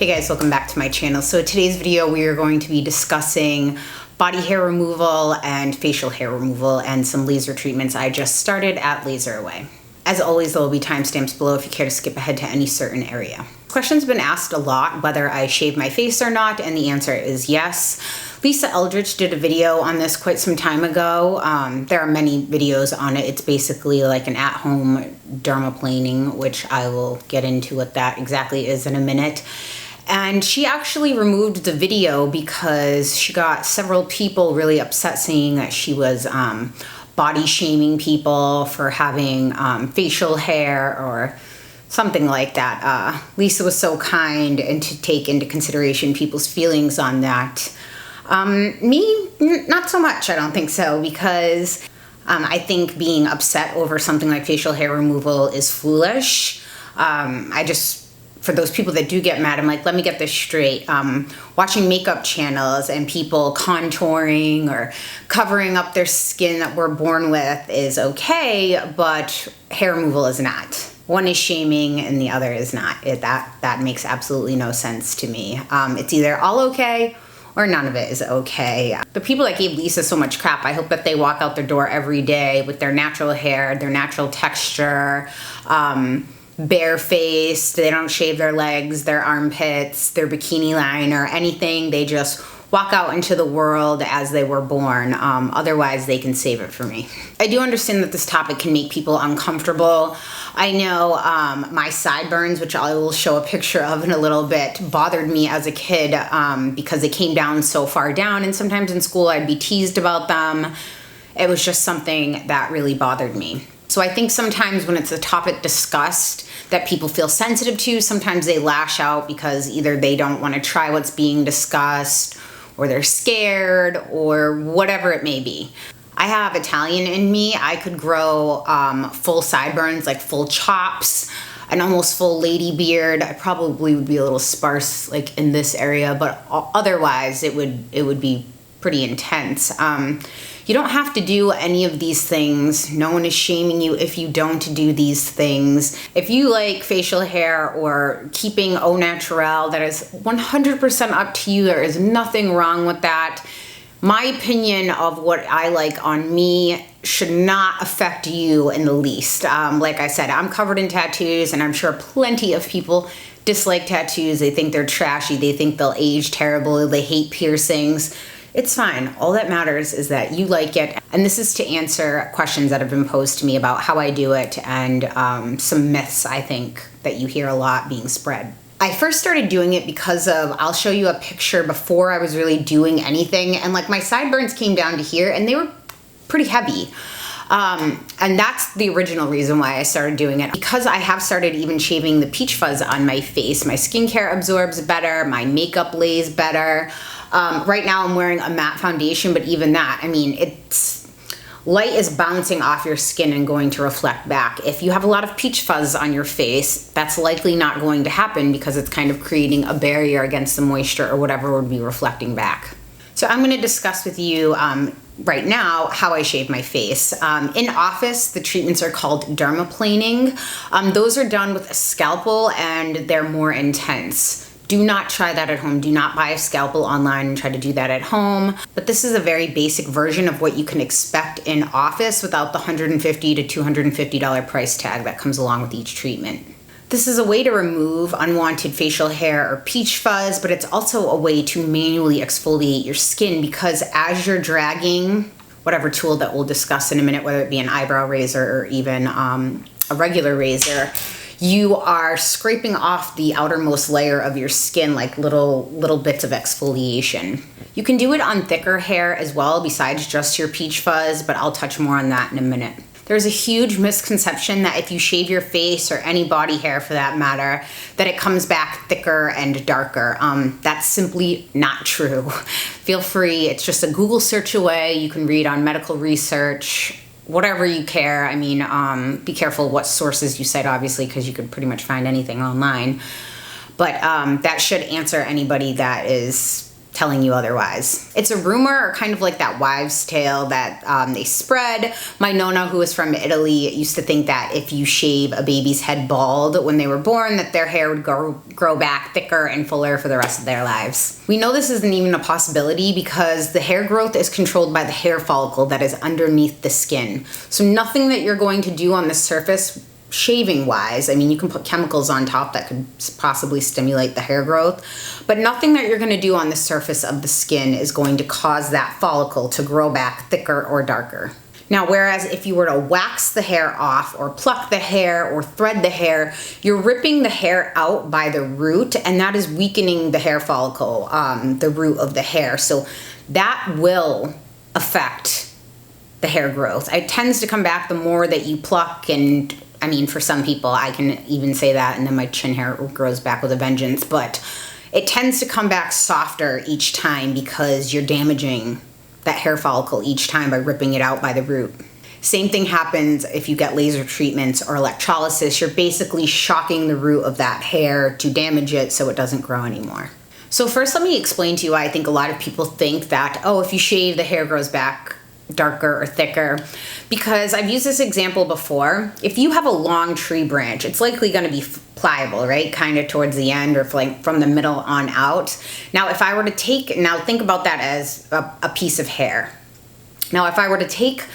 Hey guys, welcome back to my channel. So today's video we are going to be discussing body hair removal and facial hair removal and some laser treatments I just started at LaserAway. As always, there will be timestamps below if you care to skip ahead to any certain area. This question's been asked a lot whether I shave my face or not, and the answer is yes. Lisa Eldridge did a video on this quite some time ago. There are many videos on it. It's basically like an at-home dermaplaning, which I will get into what that exactly is in a minute. And she actually removed the video because she got several people really upset saying that she was body shaming people for having facial hair or something like that. Lisa was so kind and to take into consideration people's feelings on that. Me, not so much, I don't think so, because I think being upset over something like facial hair removal is foolish. For those people that do get mad, I'm like, let me get this straight. Watching makeup channels and people contouring or covering up their skin that we're born with is okay, but hair removal is not. One is shaming and the other is not. That makes absolutely no sense to me. It's either all okay or none of it is okay. The people that gave Lisa so much crap, I hope that they walk out their door every day with their natural hair, their natural texture, barefaced, they don't shave their legs, their armpits, their bikini line or anything. They just walk out into the world as they were born. Otherwise, they can save it for me. I do understand that this topic can make people uncomfortable. I know my sideburns, which I will show a picture of in a little bit, bothered me as a kid because they came down so far down, and sometimes in school I'd be teased about them. It was just something that really bothered me. So I think sometimes when it's a topic discussed that people feel sensitive to, sometimes they lash out because either they don't want to try what's being discussed or they're scared or whatever it may be. I have Italian in me. I could grow full sideburns, like full chops, an almost full lady beard. I probably would be a little sparse like in this area, but otherwise it would be pretty intense. You don't have to do any of these things. No one is shaming you if you don't do these things. If you like facial hair or keeping au naturel, that is 100% up to you. There is nothing wrong with that. My opinion of what I like on me should not affect you in the least. Like I said, I'm covered in tattoos, and I'm sure plenty of people dislike tattoos. They think they're trashy. They think they'll age terribly. They hate piercings. It's fine. All that matters is that you like it. And this is to answer questions that have been posed to me about how I do it and some myths I think that you hear a lot being spread. I first started doing it because of, I'll show you a picture before I was really doing anything, and like my sideburns came down to here and they were pretty heavy. And that's the original reason why I started doing it. Because I have started even shaving the peach fuzz on my face. My skincare absorbs better, my makeup lays better. Right now I'm wearing a matte foundation, but even that, I mean, light is bouncing off your skin and going to reflect back. If you have a lot of peach fuzz on your face, that's likely not going to happen because it's kind of creating a barrier against the moisture or whatever would be reflecting back. So I'm gonna discuss with you right now how I shave my face. In office, the treatments are called dermaplaning. Those are done with a scalpel and they're more intense. Do not try that at home. Do not buy a scalpel online and try to do that at home. But this is a very basic version of what you can expect in office without the $150 to $250 price tag that comes along with each treatment. This is a way to remove unwanted facial hair or peach fuzz, but it's also a way to manually exfoliate your skin because as you're dragging whatever tool that we'll discuss in a minute, whether it be an eyebrow razor or even a regular razor, you are scraping off the outermost layer of your skin like little bits of exfoliation. You can do it on thicker hair as well besides just your peach fuzz, but I'll touch more on that in a minute. There's a huge misconception that if you shave your face or any body hair for that matter, that it comes back thicker and darker. That's simply not true. Feel free, it's just a Google search away. You can read on medical research, whatever you care. I mean, be careful what sources you cite, obviously, because you could pretty much find anything online. But that should answer anybody that is telling you otherwise. It's a rumor, or kind of like that wives' tale that they spread. My Nonna, who is from Italy, used to think that if you shave a baby's head bald when they were born, that their hair would grow back thicker and fuller for the rest of their lives. We know this isn't even a possibility because the hair growth is controlled by the hair follicle that is underneath the skin. So nothing that you're going to do on the surface shaving wise, I mean, you can put chemicals on top that could possibly stimulate the hair growth, but nothing that you're going to do on the surface of the skin is going to cause that follicle to grow back thicker or darker. Now, whereas if you were to wax the hair off or pluck the hair or thread the hair, you're ripping the hair out by the root, and that is weakening the hair follicle, the root of the hair. So that will affect the hair growth. It tends to come back the more that you pluck, and I mean, for some people, I can even say that, and then my chin hair grows back with a vengeance, but it tends to come back softer each time because you're damaging that hair follicle each time by ripping it out by the root. Same thing happens if you get laser treatments or electrolysis. You're basically shocking the root of that hair to damage it so it doesn't grow anymore. So first, let me explain to you why I think a lot of people think that, oh, if you shave, the hair grows back darker or thicker, because I've used this example before. If you have a long tree branch, it's likely going to be pliable, right? Kind of towards the end, or like from the middle on out. Now, if I were to think about that as a piece of hair. Now, if I were to take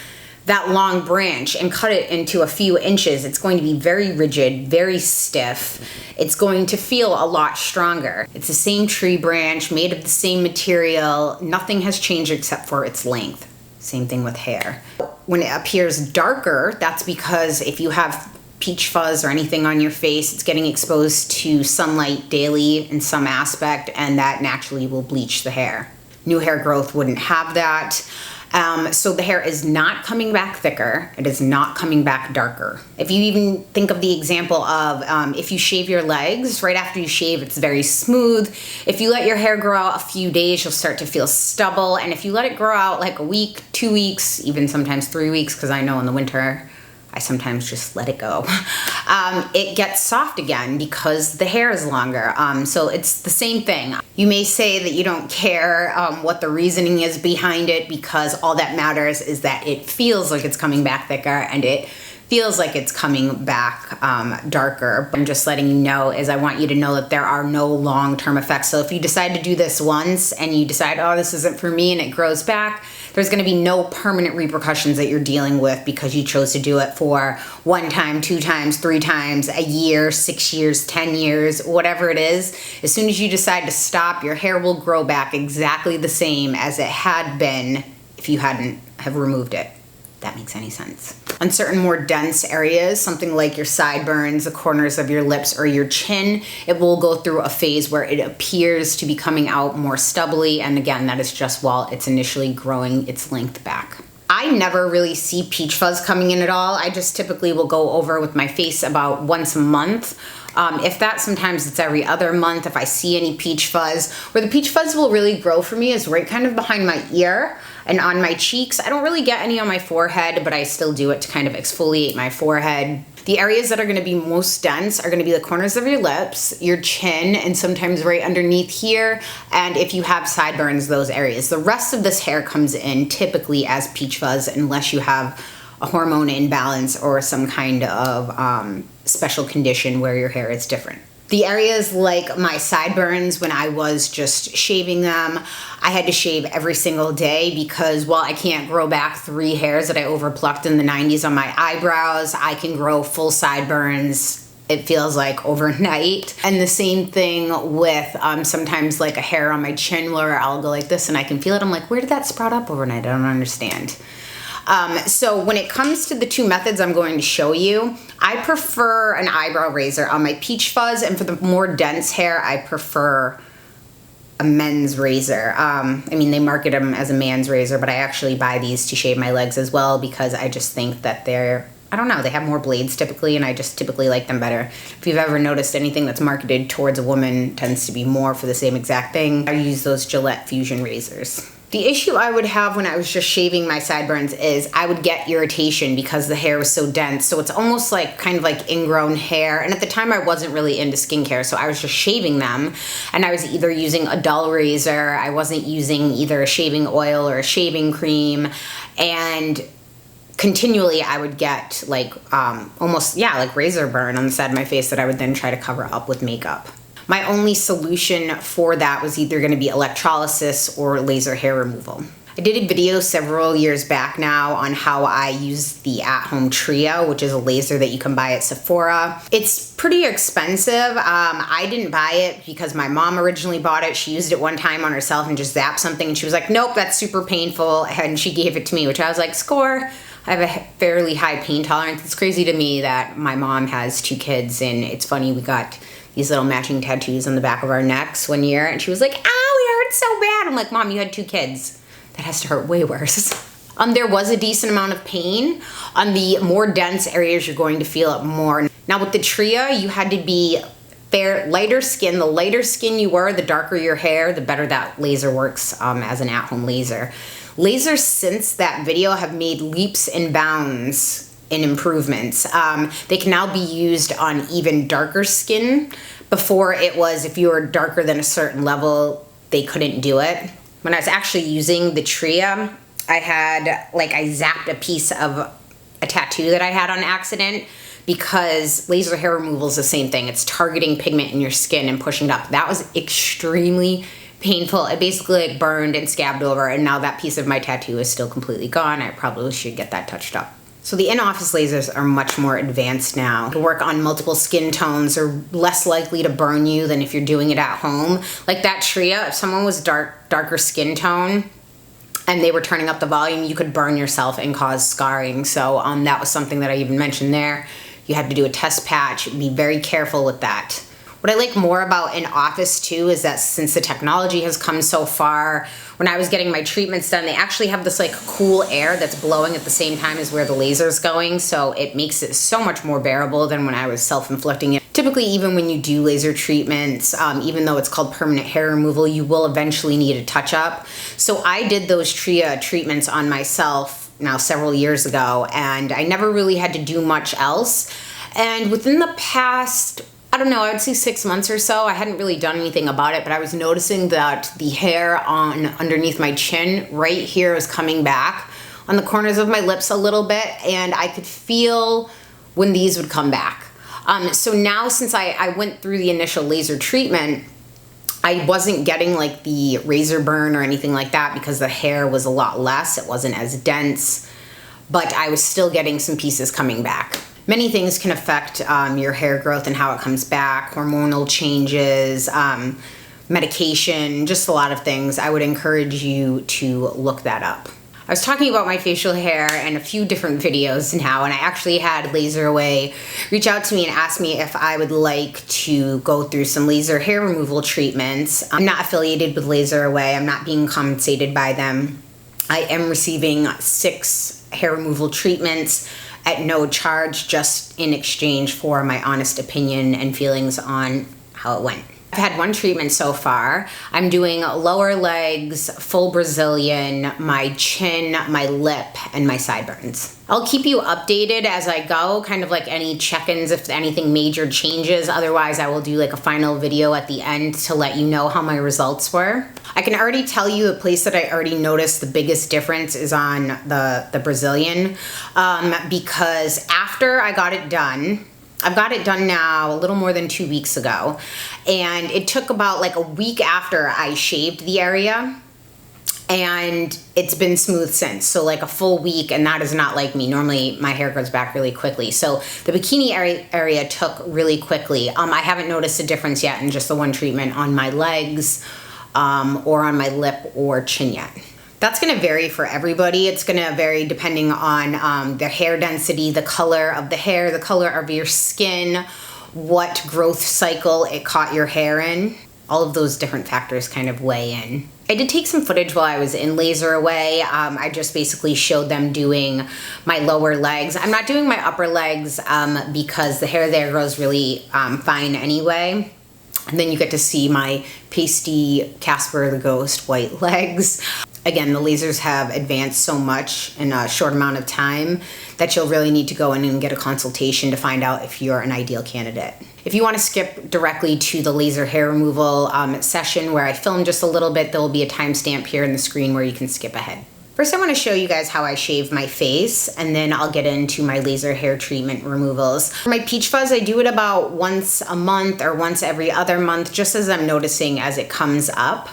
that long branch and cut it into a few inches, it's going to be very rigid, very stiff. It's going to feel a lot stronger. It's the same tree branch, made of the same material. Nothing has changed except for its length. Same thing with hair. When it appears darker, that's because if you have peach fuzz or anything on your face, it's getting exposed to sunlight daily in some aspect, and that naturally will bleach the hair. New hair growth wouldn't have that. So the hair is not coming back thicker. It is not coming back darker. If you even think of the example of if you shave your legs, right after you shave, it's very smooth. If you let your hair grow out a few days, you'll start to feel stubble. And if you let it grow out like a week, 2 weeks, even sometimes 3 weeks, because I know in the winter, I sometimes just let it go. It gets soft again because the hair is longer. So it's the same thing. You may say that you don't care what the reasoning is behind it, because all that matters is that it feels like it's coming back thicker and it feels like it's coming back darker. But I'm just letting you know, is I want you to know that there are no long-term effects. So if you decide to do this once and you decide, oh, this isn't for me, and it grows back, there's going to be no permanent repercussions that you're dealing with because you chose to do it for 1 time, 2 times, 3 times, a year, 6 years, 10 years, whatever it is. As soon as you decide to stop, your hair will grow back exactly the same as it had been if you hadn't have removed it. If that makes any sense. On certain more dense areas, something like your sideburns, the corners of your lips, or your chin, it will go through a phase where it appears to be coming out more stubbly, and again, that is just while it's initially growing its length back. I never really see peach fuzz coming in at all. I just typically will go over with my face about once a month. If that, sometimes it's every other month if I see any peach fuzz. Where the peach fuzz will really grow for me is right kind of behind my ear and on my cheeks. I don't really get any on my forehead, but I still do it to kind of exfoliate my forehead. The areas that are going to be most dense are going to be the corners of your lips, your chin, and sometimes right underneath here. And if you have sideburns, those areas. The rest of this hair comes in typically as peach fuzz unless you have a hormone imbalance or some kind of special condition where your hair is different. The areas like my sideburns, when I was just shaving them, I had to shave every single day because while I can't grow back 3 hairs that I overplucked in the 90s on my eyebrows, I can grow full sideburns, it feels like, overnight. And the same thing with sometimes like a hair on my chin where I'll go like this and I can feel it. I'm like, where did that sprout up overnight? I don't understand. So when it comes to the 2 methods I'm going to show you, I prefer an eyebrow razor on my peach fuzz, and for the more dense hair, I prefer a men's razor. I mean, they market them as a man's razor, but I actually buy these to shave my legs as well because I just think that they're, I don't know, they have more blades typically, and I just typically like them better. If you've ever noticed anything that's marketed towards a woman tends to be more for the same exact thing. I use those Gillette Fusion razors. The issue I would have when I was just shaving my sideburns is I would get irritation because the hair was so dense. So it's almost like kind of like ingrown hair. And at the time I wasn't really into skincare, so I was just shaving them. And I was either using a dull razor, I wasn't using either a shaving oil or a shaving cream. And continually I would get like almost, yeah, like razor burn on the side of my face that I would then try to cover up with makeup. My only solution for that was either going to be electrolysis or laser hair removal. I did a video several years back now on how I use the at-home Trio, which is a laser that you can buy at Sephora. It's pretty expensive. I didn't buy it because my mom originally bought it. She used it one time on herself and just zapped something, and she was like, nope, that's super painful, and she gave it to me, which I was like, score. I have a fairly high pain tolerance. It's crazy to me that my mom has 2 kids, and it's funny, we got these little matching tattoos on the back of our necks one year, and she was like, ow, it hurts so bad. I'm like, Mom, you had 2 kids. That has to hurt way worse. There was a decent amount of pain. On the more dense areas, you're going to feel it more. Now with the Trio, you had to be lighter skin. The lighter skin you were, the darker your hair, the better that laser works as an at-home laser. Lasers since that video have made leaps and bounds in improvements. They can now be used on even darker skin. Before it was, if you were darker than a certain level, they couldn't do it. When I was actually using the Trio, I zapped a piece of a tattoo that I had on accident, because laser hair removal is the same thing. It's targeting pigment in your skin and pushing it up. That was extremely painful. It basically like burned and scabbed over, and now that piece of my tattoo is still completely gone. I probably should get that touched up. So the in-office lasers are much more advanced now. To work on multiple skin tones are less likely to burn you than if you're doing it at home. Like that Trio, if someone was darker skin tone and they were turning up the volume, you could burn yourself and cause scarring. So that was something that I even mentioned there. You had to do a test patch. Be very careful with that. What I like more about in office too is that since the technology has come so far, when I was getting my treatments done, they actually have this like cool air that's blowing at the same time as where the laser's going, so it makes it so much more bearable than when I was self-inflicting it. Typically, even when you do laser treatments, even though it's called permanent hair removal, you will eventually need a touch-up. So I did those Trio treatments on myself now several years ago, and I never really had to do much else. And within the past, I don't know, I would say 6 months or so, I hadn't really done anything about it, but I was noticing that the hair underneath my chin right here is coming back on the corners of my lips a little bit, and I could feel when these would come back. So now, since I went through the initial laser treatment, I wasn't getting like the razor burn or anything like that because the hair was a lot less. It wasn't as dense, but I was still getting some pieces coming back. Many things can affect your hair growth and how it comes back, hormonal changes, medication, just a lot of things. I would encourage you to look that up. I was talking about my facial hair in a few different videos now, and I actually had LaserAway reach out to me and ask me if I would like to go through some laser hair removal treatments. I'm not affiliated with LaserAway. I'm not being compensated by them. I am receiving 6 hair removal treatments at no charge, just in exchange for my honest opinion and feelings on how it went. I've had 1 treatment so far. I'm doing lower legs, full Brazilian, my chin, my lip, and my sideburns. I'll keep you updated as I go, kind of like any check-ins if anything major changes. Otherwise, I will do like a final video at the end to let you know how my results were. I can already tell you the place that I already noticed the biggest difference is on the Brazilian, because after I got it done, I've got it done now a little more than 2 weeks ago, and it took about like a week after I shaved the area, and it's been smooth since. So like a full week, and that is not like me. Normally my hair grows back really quickly. So the bikini area took really quickly. I haven't noticed a difference yet in just the 1 treatment on my legs or on my lip or chin yet. That's gonna vary for everybody. It's gonna vary depending on the hair density, the color of the hair, the color of your skin, what growth cycle it caught your hair in. All of those different factors kind of weigh in. I did take some footage while I was in LaserAway. I just basically showed them doing my lower legs. I'm not doing my upper legs because the hair there grows really fine anyway. And then you get to see my pasty Casper the Ghost white legs. Again, the lasers have advanced so much in a short amount of time that you'll really need to go in and get a consultation to find out if you're an ideal candidate. If you want to skip directly to the laser hair removal session where I filmed just a little bit, there will be a timestamp here in the screen where you can skip ahead. First, I want to show you guys how I shave my face, and then I'll get into my laser hair treatment removals. For my peach fuzz, I do it about once a month or once every other month, just as I'm noticing as it comes up.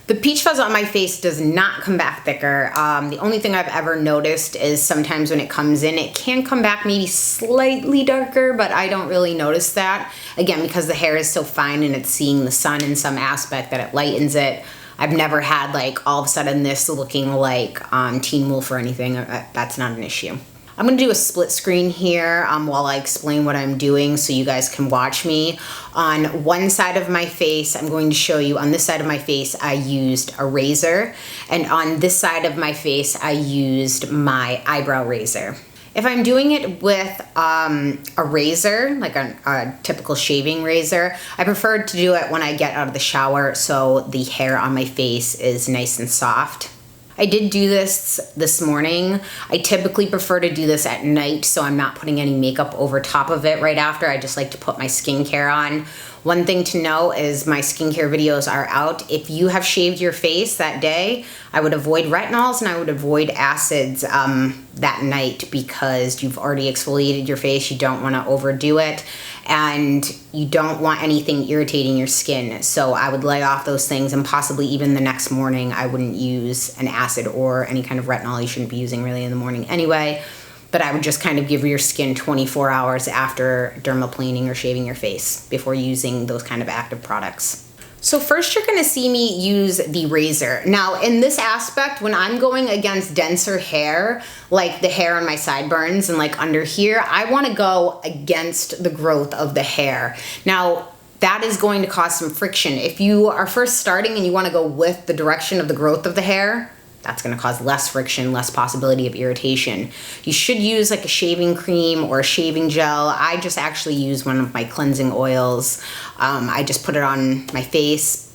The peach fuzz on my face does not come back thicker. The only thing I've ever noticed is sometimes when it comes in, it can come back maybe slightly darker, but I don't really notice that. Again, because the hair is so fine and it's seeing the sun in some aspect that it lightens it. I've never had like all of a sudden this looking like Teen Wolf or anything. That's not an issue. I'm gonna do a split screen here while I explain what I'm doing so you guys can watch me. On one side of my face, I'm going to show you, on this side of my face, I used a razor. And on this side of my face, I used my eyebrow razor. If I'm doing it with a razor, like a typical shaving razor, I prefer to do it when I get out of the shower so the hair on my face is nice and soft. I did do this morning. I typically prefer to do this at night so I'm not putting any makeup over top of it right after. I just like to put my skincare on. One thing to know is my skincare videos are out. If you have shaved your face that day, I would avoid retinols and I would avoid acids that night because you've already exfoliated your face. You don't want to overdo it and you don't want anything irritating your skin. So I would lay off those things, and possibly even the next morning I wouldn't use an acid or any kind of retinol. You shouldn't be using really in the morning anyway. But I would just kind of give your skin 24 hours after dermaplaning or shaving your face before using those kind of active products. So first you're gonna see me use the razor. Now in this aspect, when I'm going against denser hair, like the hair on my sideburns and like under here, I wanna go against the growth of the hair. Now, that is going to cause some friction. If you are first starting and you wanna go with the direction of the growth of the hair, that's gonna cause less friction, less possibility of irritation. You should use like a shaving cream or a shaving gel. I just actually use one of my cleansing oils. I just put it on my face.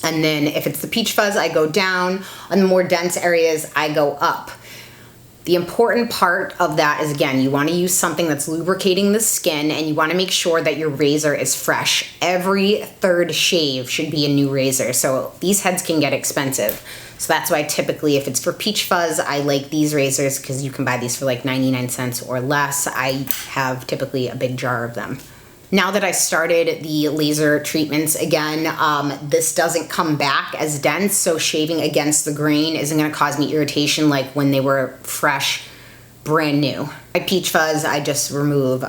And then if it's the peach fuzz, I go down. On the more dense areas, I go up. The important part of that is, again, you wanna use something that's lubricating the skin and you wanna make sure that your razor is fresh. Every third shave should be a new razor. So these heads can get expensive. So that's why typically if it's for peach fuzz, I like these razors because you can buy these for like 99 cents or less. I have typically a big jar of them. Now that I started the laser treatments again, this doesn't come back as dense, so shaving against the grain isn't gonna cause me irritation like when they were fresh, brand new. My peach fuzz, I just remove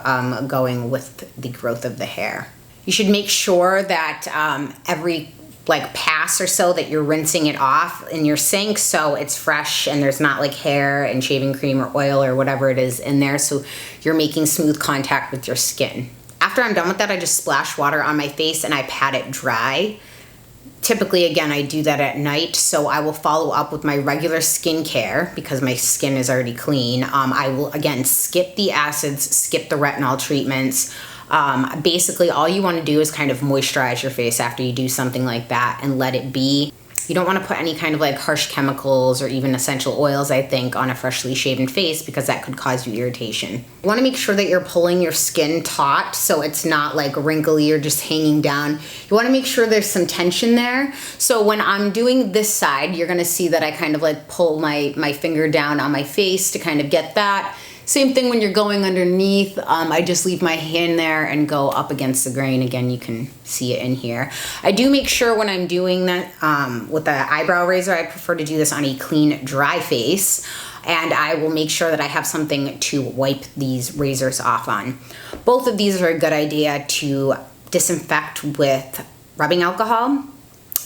going with the growth of the hair. You should make sure that every like pass or so that you're rinsing it off in your sink so it's fresh and there's not like hair and shaving cream or oil or whatever it is in there, so you're making smooth contact with your skin. After I'm done with that, I just splash water on my face and I pat it dry. Typically, again, I do that at night, so I will follow up with my regular skincare because my skin is already clean. I will, again, skip the acids, skip the retinol treatments. Basically, all you want to do is kind of moisturize your face after you do something like that and let it be. You don't want to put any kind of like harsh chemicals or even essential oils, I think, on a freshly shaven face because that could cause you irritation. You want to make sure that you're pulling your skin taut so it's not like wrinkly or just hanging down. You want to make sure there's some tension there. So when I'm doing this side, you're going to see that I kind of like pull my finger down on my face to kind of get that. Same thing when you're going underneath. I just leave my hand there and go up against the grain. Again, you can see it in here. I do make sure when I'm doing that with the eyebrow razor, I prefer to do this on a clean, dry face. And I will make sure that I have something to wipe these razors off on. Both of these are a good idea to disinfect with rubbing alcohol.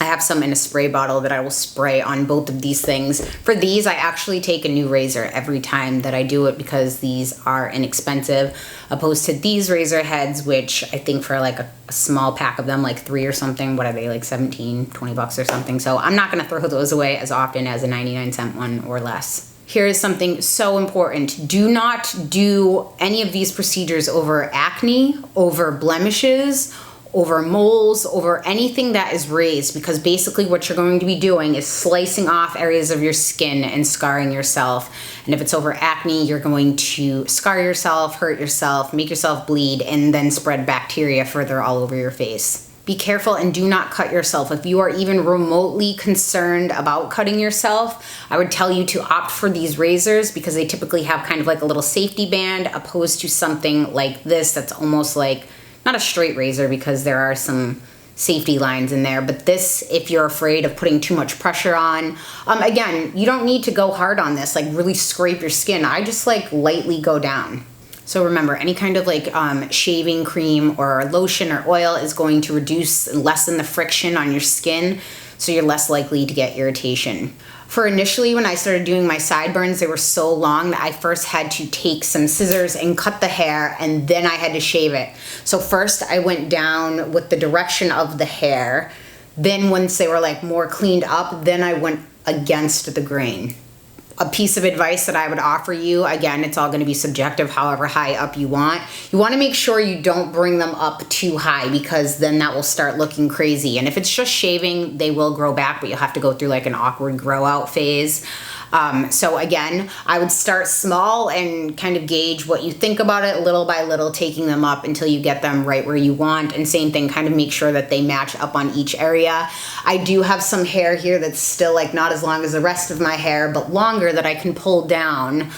I have some in a spray bottle that I will spray on both of these things. For these, I actually take a new razor every time that I do it because these are inexpensive, opposed to these razor heads, which I think for like a small pack of them, like 3 or something, what are they, like 17, 20 bucks or something. So I'm not gonna throw those away as often as a 99-cent one or less. Here is something so important. Do not do any of these procedures over acne, over blemishes, over moles, over anything that is raised, because basically what you're going to be doing is slicing off areas of your skin and scarring yourself. And if it's over acne, you're going to scar yourself, hurt yourself, make yourself bleed, and then spread bacteria further all over your face. Be careful and do not cut yourself. If you are even remotely concerned about cutting yourself, I would tell you to opt for these razors because they typically have kind of like a little safety band, opposed to something like this that's almost like, not a straight razor because there are some safety lines in there, but this, if you're afraid of putting too much pressure on, again, you don't need to go hard on this, like really scrape your skin. I just like lightly go down. So remember, any kind of like shaving cream or lotion or oil is going to reduce and lessen the friction on your skin, so you're less likely to get irritation. For initially, when I started doing my sideburns, they were so long that I first had to take some scissors and cut the hair, and then I had to shave it. So first I went down with the direction of the hair. Then once they were like more cleaned up, then I went against the grain. A piece of advice that I would offer you, again, it's all going to be subjective, however high up you want. You want to make sure you don't bring them up too high, because then that will start looking crazy. And if it's just shaving, they will grow back, but you'll have to go through like an awkward grow out phase. So again, I would start small and kind of gauge what you think about it little by little, taking them up until you get them right where you want. And same thing, kind of make sure that they match up on each area. I do have some hair here that's still like not as long as the rest of my hair, but longer, that I can pull down.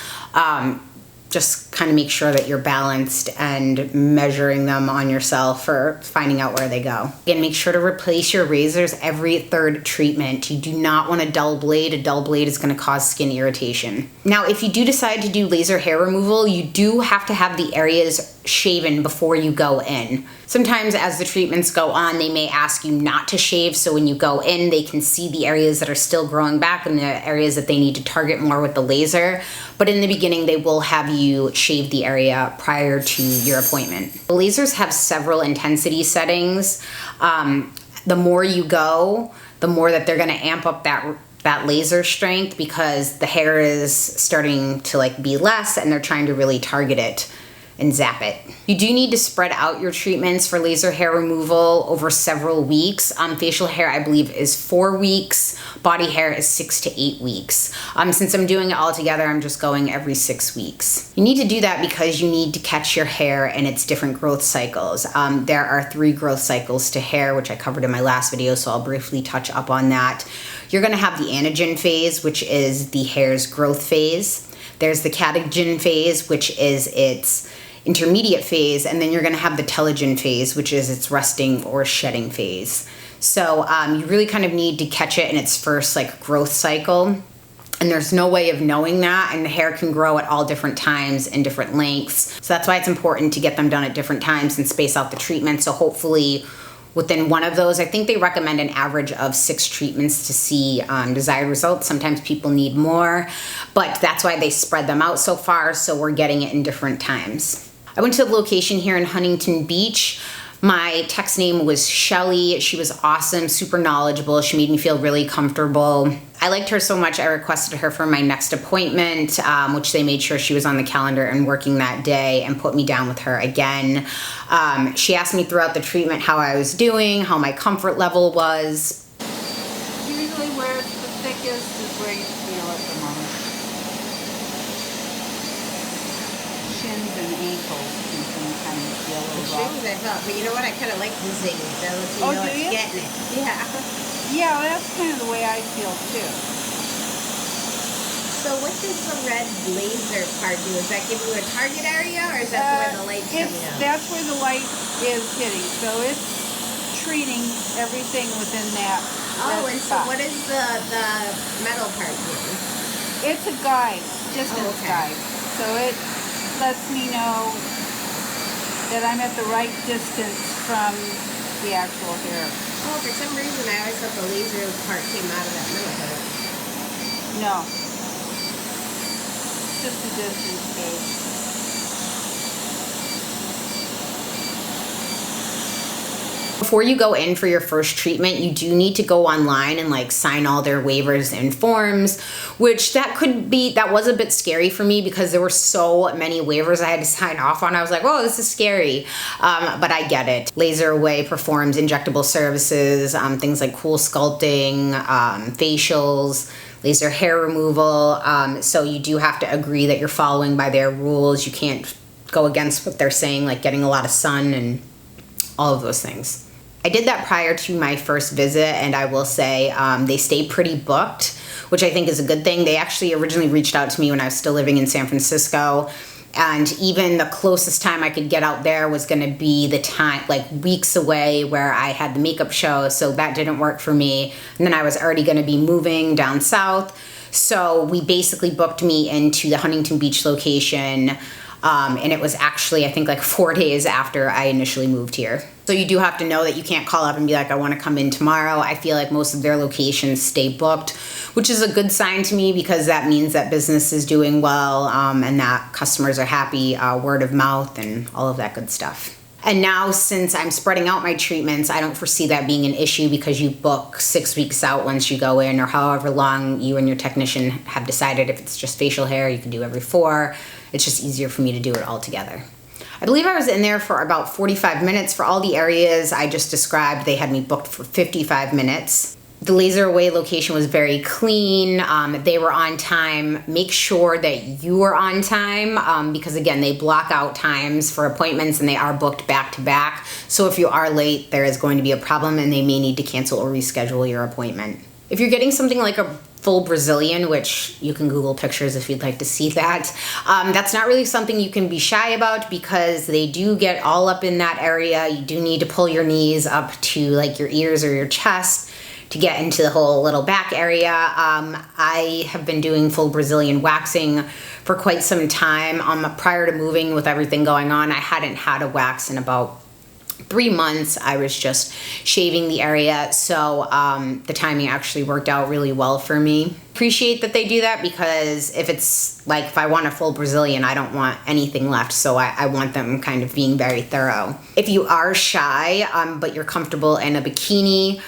Just kind of make sure that you're balanced and measuring them on yourself for finding out where they go. Again, make sure to replace your razors every third treatment. You do not want a dull blade. A dull blade is going to cause skin irritation. Now, if you do decide to do laser hair removal, you do have to have the areas shaven before you go in. Sometimes as the treatments go on, they may ask you not to shave, so when you go in, they can see the areas that are still growing back and the areas that they need to target more with the laser. But in the beginning, they will have you shave the area prior to your appointment. The lasers have several intensity settings. The more you go, the more that they're gonna amp up that laser strength, because the hair is starting to like be less and they're trying to really target it and zap it. You do need to spread out your treatments for laser hair removal over several weeks. Facial hair, I believe, is 4 weeks. Body hair is 6 to 8 weeks. Since I'm doing it all together, I'm just going every 6 weeks. You need to do that because you need to catch your hair in its different growth cycles. There are 3 growth cycles to hair, which I covered in my last video, so I'll briefly touch up on that. You're gonna have the anagen phase, which is the hair's growth phase. There's the catagen phase, which is its intermediate phase, and then you're going to have the telogen phase, which is its resting or shedding phase. So you really kind of need to catch it in its first like growth cycle, and there's no way of knowing that, and the hair can grow at all different times and different lengths. So that's why it's important to get them done at different times and space out the treatment. So hopefully within one of those, I think they recommend an average of 6 treatments to see desired results. Sometimes people need more, but that's why they spread them out so far, so we're getting it in different times. I went to the location here in Huntington Beach. My tech's name was Shelly. She was awesome, super knowledgeable. She made me feel really comfortable. I liked her so much I requested her for my next appointment, which they made sure she was on the calendar and working that day, and put me down with her again. She asked me throughout the treatment how I was doing, how my comfort level was. Usually where it's the thickest is where you feel it the most. Shins and ankles can sometimes feel a little rough. Shins I felt, but you know what? I kind of like the zings. That lets you know it's getting it. Yeah. Yeah, well, that's kind of the way I feel too. So what does the red laser part do? Does that give you a target area, or is that where the light's coming out? That's where the light is hitting. So it's treating everything within that Oh, red and spot. so what does the metal part do? It's a guide, distance guide. So it lets me know that I'm at the right distance from the actual hair. Oh, for some reason I always thought the laser part came out of that metal part. No. Just a distance gauge. Before you go in for your first treatment, you do need to go online and like sign all their waivers and forms, which that was a bit scary for me because there were so many waivers I had to sign off on. I was like, oh, this is scary. But I get it. LaserAway performs injectable services, things like cool sculpting, facials, laser hair removal. So you do have to agree that you're following by their rules. You can't go against what they're saying, like getting a lot of sun and all of those things. I did that prior to my first visit, and I will say they stay pretty booked, which I think is a good thing. They actually originally reached out to me when I was still living in San Francisco, and even the closest time I could get out there was going to be the time, like weeks away, where I had the makeup show, so that didn't work for me. And then I was already going to be moving down south, so we basically booked me into the Huntington Beach location. And it was actually, I think, like 4 days after I initially moved here. So you do have to know that you can't call up and be like, I want to come in tomorrow. I feel like most of their locations stay booked, which is a good sign to me because that means that business is doing well, and that customers are happy, word of mouth and all of that good stuff. And now, since I'm spreading out my treatments, I don't foresee that being an issue because you book 6 weeks out once you go in, or however long you and your technician have decided. If it's just facial hair, you can do every 4. It's just easier for me to do it all together. I believe I was in there for about 45 minutes. For all the areas I just described, they had me booked for 55 minutes. The LaserAway location was very clean. They were on time. Make sure that you are on time because, again, they block out times for appointments and they are booked back to back. So if you are late, there is going to be a problem and they may need to cancel or reschedule your appointment. If you're getting something like a full Brazilian, which you can Google pictures if you'd like to see that, that's not really something you can be shy about because they do get all up in that area. You do need to pull your knees up to like your ears or your chest to get into the whole little back area. I have been doing full Brazilian waxing for quite some time. Prior to moving, with everything going on, I hadn't had a wax in about 3 months. I was just shaving the area, so the timing actually worked out really well for me. Appreciate that they do that because if I want a full Brazilian, I don't want anything left, so I want them kind of being very thorough. If you are shy, but you're comfortable in a bikini,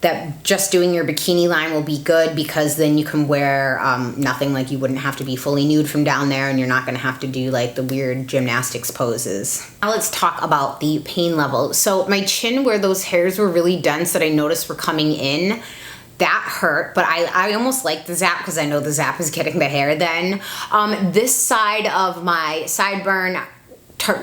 that just doing your bikini line will be good because then you can wear nothing, like you wouldn't have to be fully nude from down there and you're not gonna have to do like the weird gymnastics poses. Now let's talk about the pain level. So my chin, where those hairs were really dense that I noticed were coming in, that hurt, but I almost like the zap because I know the zap is getting the hair then. This side of my sideburn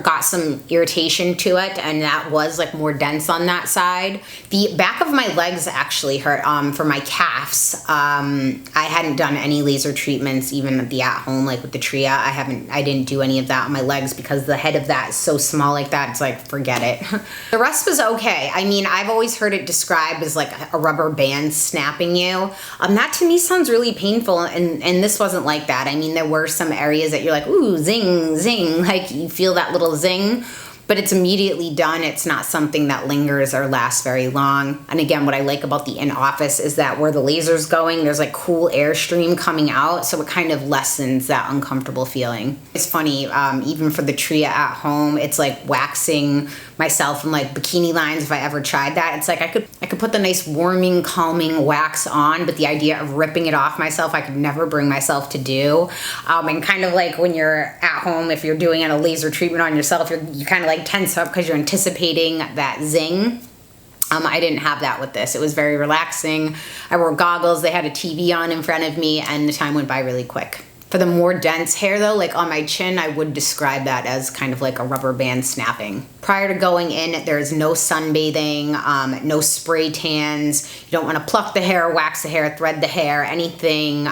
got some irritation to it, and that was like more dense on that side. The back of my legs actually hurt for my calves. I hadn't done any laser treatments, even at the at-home, like with the Tria. I didn't do any of that on my legs because the head of that is so small like that, it's like, forget it. The rest was okay. I mean, I've always heard it described as like a rubber band snapping you. That to me sounds really painful, and this wasn't like that. I mean, there were some areas that you're like, ooh, zing, zing, like you feel that little zing, but it's immediately done. It's not something that lingers or lasts very long. And again, what I like about the in-office is that where the laser's going, there's like cool airstream coming out, so it kind of lessens that uncomfortable feeling. It's funny, even for the Tria at home, it's like waxing myself in like bikini lines. If I ever tried that, it's like I could put the nice warming, calming wax on, but the idea of ripping it off myself, I could never bring myself to do. And kind of like when you're at home, if you're doing a laser treatment on yourself, you kind of like tense up because you're anticipating that zing. I didn't have that with this. It was very relaxing. I wore goggles, they had a TV on in front of me, and the time went by really quick. For the more dense hair though, like on my chin, I would describe that as kind of like a rubber band snapping. Prior to going in, there's no sunbathing, no spray tans. You don't want to pluck the hair, wax the hair, thread the hair, anything.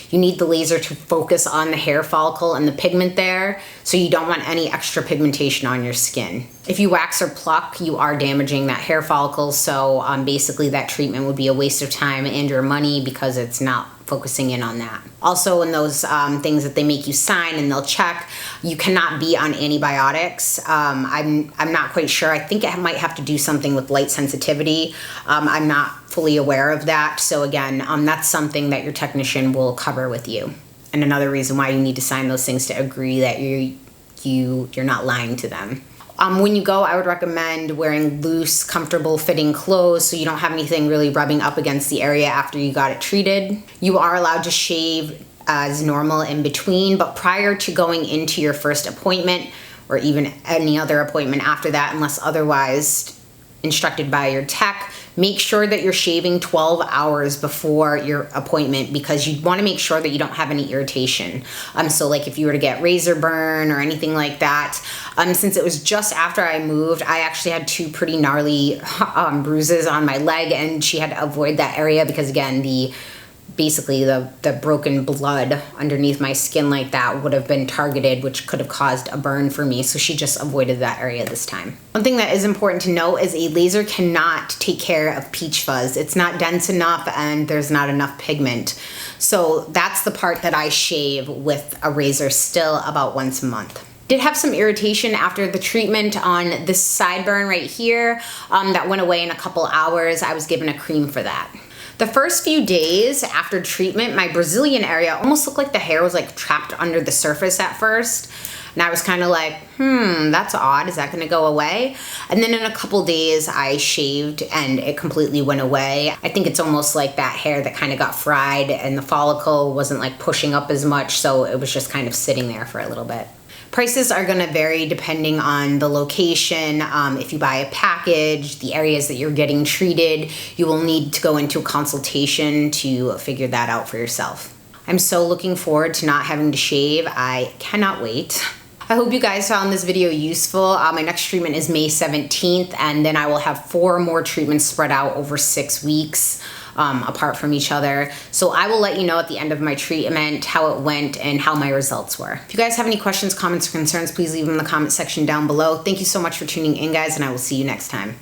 You need the laser to focus on the hair follicle and the pigment there, so you don't want any extra pigmentation on your skin. If you wax or pluck, you are damaging that hair follicle, so basically that treatment would be a waste of time and your money because it's not focusing in on that. Also, in those things that they make you sign and they'll check, you cannot be on antibiotics. I'm not quite sure. I think it might have to do something with light sensitivity. I'm not fully aware of that. So again, that's something that your technician will cover with you. And another reason why you need to sign those things to agree that you're not lying to them. When you go, I would recommend wearing loose, comfortable fitting clothes so you don't have anything really rubbing up against the area after you got it treated. You are allowed to shave as normal in between, but prior to going into your first appointment, or even any other appointment after that, unless otherwise instructed by your tech, make sure that you're shaving 12 hours before your appointment, because you want to make sure that you don't have any irritation. So like if you were to get razor burn or anything like that, since it was just after I moved, I actually had 2 pretty gnarly bruises on my leg, and she had to avoid that area because, again, basically the broken blood underneath my skin like that would have been targeted, which could have caused a burn for me. So she just avoided that area this time. One thing that is important to note is a laser cannot take care of peach fuzz. It's not dense enough and there's not enough pigment. So that's the part that I shave with a razor still about once a month. Did have some irritation after the treatment on this sideburn right here that went away in a couple hours. I was given a cream for that. The first few days after treatment, my Brazilian area almost looked like the hair was like trapped under the surface at first. And I was kind of like, that's odd. Is that going to go away? And then in a couple days, I shaved and it completely went away. I think it's almost like that hair that kind of got fried and the follicle wasn't like pushing up as much. So it was just kind of sitting there for a little bit. Prices are going to vary depending on the location. If you buy a package, the areas that you're getting treated, you will need to go into a consultation to figure that out for yourself. I'm so looking forward to not having to shave. I cannot wait. I hope you guys found this video useful. My next treatment is May 17th, and then I will have 4 more treatments spread out over 6 weeks. Apart from each other. So I will let you know at the end of my treatment how it went and how my results were. If you guys have any questions, comments, or concerns, please leave them in the comment section down below. Thank you so much for tuning in, guys, and I will see you next time.